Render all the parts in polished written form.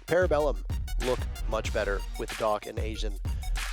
Parabellum look much better with Doc and Asian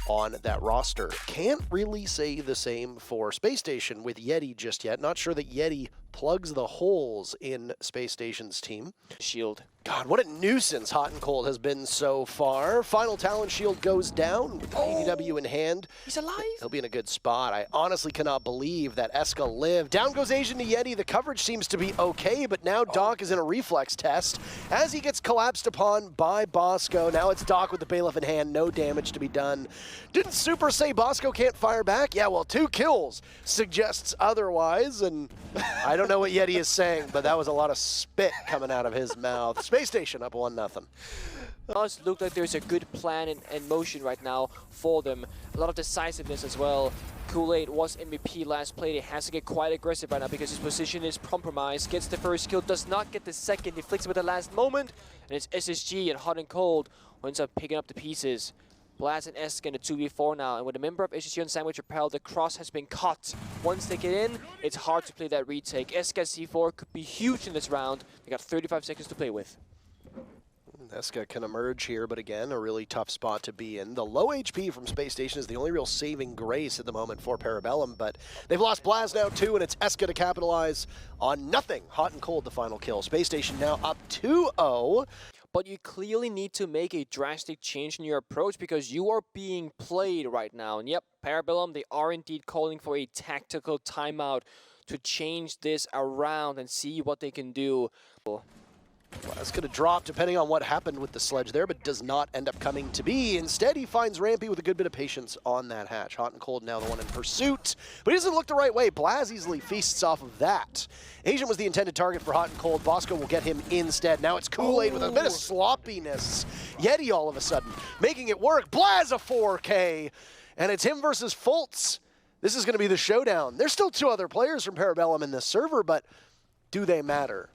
on that roster. Can't really say the same for Space Station with Yeti just yet. Not sure that Yeti plugs the holes in Space Station's team. Shield. God, what a nuisance Hotancold has been so far. Final talent shield goes down with the ADW in hand. He's alive. He'll be in a good spot. I honestly cannot believe that Eska lived. Down goes Asian to Yeti. The coverage seems to be okay, but now Doc is in a reflex test as he gets collapsed upon by Bosco. Now it's Doc with the bailiff in hand. No damage to be done. Didn't Super say Bosco can't fire back? Yeah, well, 2 kills suggests otherwise, and I don't know what Yeti is saying, but that was a lot of spit coming out of his mouth. Space Station up 1-0. It does look like there's a good plan in motion right now for them. A lot of decisiveness as well. Kool-Aid was MVP last play. He has to get quite aggressive right now because his position is compromised. Gets the first kill, does not get the second. He flicks it at the last moment, and it's SSG and Hotancold who ends up picking up the pieces. Blaz and Eska in a 2v4 now, and with a member of SSG on Sandwich Repel, the cross has been cut. Once they get in, it's hard to play that retake. Eska C4 could be huge in this round. They got 35 seconds to play with. Eska can emerge here, but again, a really tough spot to be in. The low HP from Space Station is the only real saving grace at the moment for Parabellum, but they've lost Blaz now too, and it's Eska to capitalize on nothing. Hotancold the final kill. Space Station now up 2-0. But you clearly need to make a drastic change in your approach because you are being played right now. And yep, Parabellum, they are indeed calling for a tactical timeout to change this around and see what they can do. That's going to drop depending on what happened with the sledge there, but does not end up coming to be. Instead, he finds Rampy with a good bit of patience on that hatch. Hotancold now the one in pursuit, but he doesn't look the right way. Blaz easily feasts off of that. Asian was the intended target for Hotancold. Bosco will get him instead. Now it's Kool-Aid with a bit of sloppiness. Yeti all of a sudden making it work. Blaz a 4K, and it's him versus Fultz. This is going to be the showdown. There's still 2 other players from Parabellum in this server, but do they matter?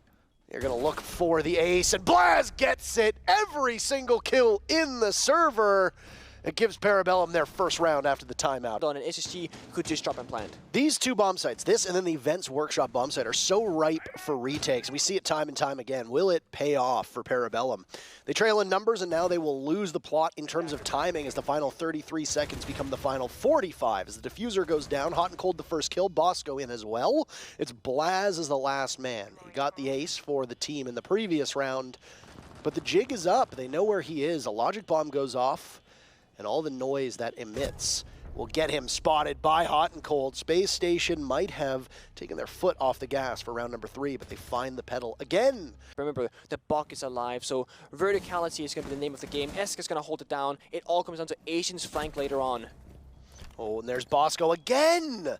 You're going to look for the ace, and Blaz gets it. Every single kill in the server. It gives Parabellum their first round after the timeout. And SSG could just drop and plant. These 2 bomb sites, this and then the Events Workshop bomb site, are so ripe for retakes. We see it time and time again. Will it pay off for Parabellum? They trail in numbers, and now they will lose the plot in terms of timing as the final 33 seconds become the final 45. As the diffuser goes down, Hotancold the first kill, Bosco in as well. It's Blaz as the last man. He got the ace for the team in the previous round, but the jig is up. They know where he is. A logic bomb goes off, and all the noise that emits will get him spotted by Hotancold. Space Station might have taken their foot off the gas for round number 3, but they find the pedal again. Remember, the Buck is alive, so verticality is going to be the name of the game. Eska's going to hold it down. It all comes down to Asian's flank later on. Oh, and there's Bosco again!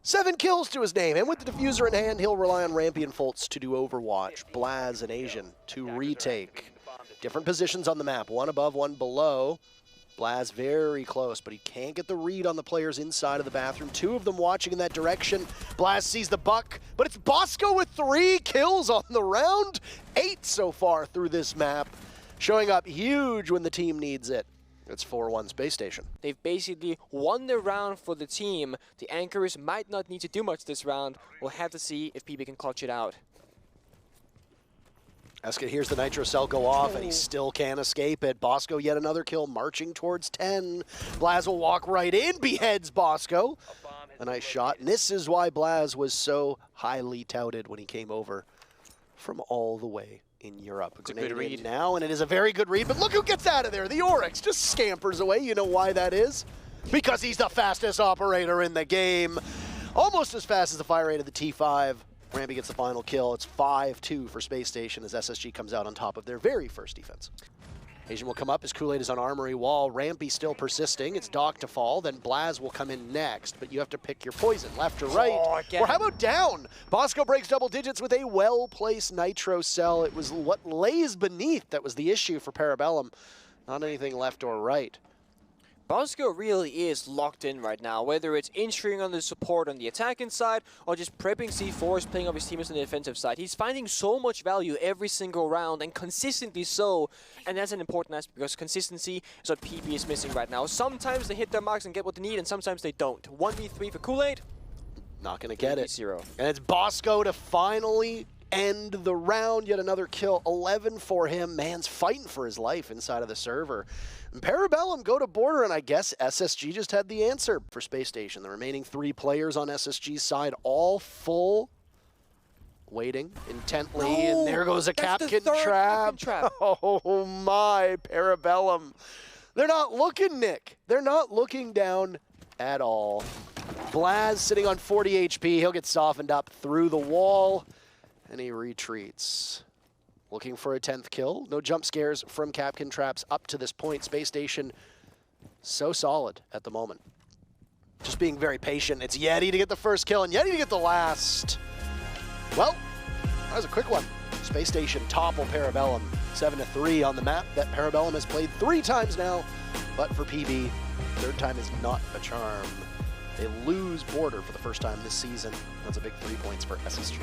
7 kills to his name, and with the diffuser in hand, he'll rely on Rampy and Fultz to do Overwatch. Blaz and Asian to retake. Different positions on the map, 1 above, 1 below. Blaz very close, but he can't get the read on the players inside of the bathroom. 2 of them watching in that direction. Blaz sees the buck, but it's Bosco with 3 kills on the round. 8 so far through this map, showing up huge when the team needs it. It's 4-1 Space Station. They've basically won the round for the team. The anchors might not need to do much this round. We'll have to see if PB can clutch it out. Eska hears the nitro cell go off, and he still can't escape it. Bosco yet another kill, marching towards 10. Blaz will walk right in, beheads Bosco. A nice shot, and this is why Blaz was so highly touted when he came over from all the way in Europe. It's a good read now, and it is a very good read, but look who gets out of there. The Oryx just scampers away. You know why that is? Because he's the fastest operator in the game. Almost as fast as the fire rate of the T5. Rampy gets the final kill. It's 5-2 for Space Station as SSG comes out on top of their very first defense. Asian will come up as Kool-Aid is on Armory Wall. Rampy still persisting. It's Doc to fall. Then Blaz will come in next, but you have to pick your poison, left or right. Or how about down? Bosco breaks double digits with a well-placed nitro cell. It was what lays beneath that was the issue for Parabellum. Not anything left or right. Bosco really is locked in right now, whether it's ensuring on the support on the attacking side or just prepping C4s, playing off his teammates on the defensive side. He's finding so much value every single round, and consistently so, and that's an important aspect because consistency is what PB is missing right now. Sometimes they hit their marks and get what they need, and sometimes they don't. 1v3 for Kool-Aid. Not going to get it. 0. And it's Bosco to finally end the round. Yet another kill, 11 for him. Man's fighting for his life inside of the server. And Parabellum go to border, and I guess SSG just had the answer for Space Station. The remaining 3 players on SSG's side, all full. Waiting intently, and there goes a Capkin trap. Oh my, Parabellum. They're not looking, Nick. They're not looking down at all. Blaz sitting on 40 HP. He'll get softened up through the wall, and he retreats. Looking for a 10th kill. No jump scares from Capkin traps up to this point. Space Station so solid at the moment. Just being very patient. It's Yeti to get the first kill, and Yeti to get the last. Well, that was a quick one. Space Station topple Parabellum 7-3 on the map that Parabellum has played 3 times now, but for PB, 3rd time is not a charm. They lose border for the first time this season. That's a big 3 points for SSG.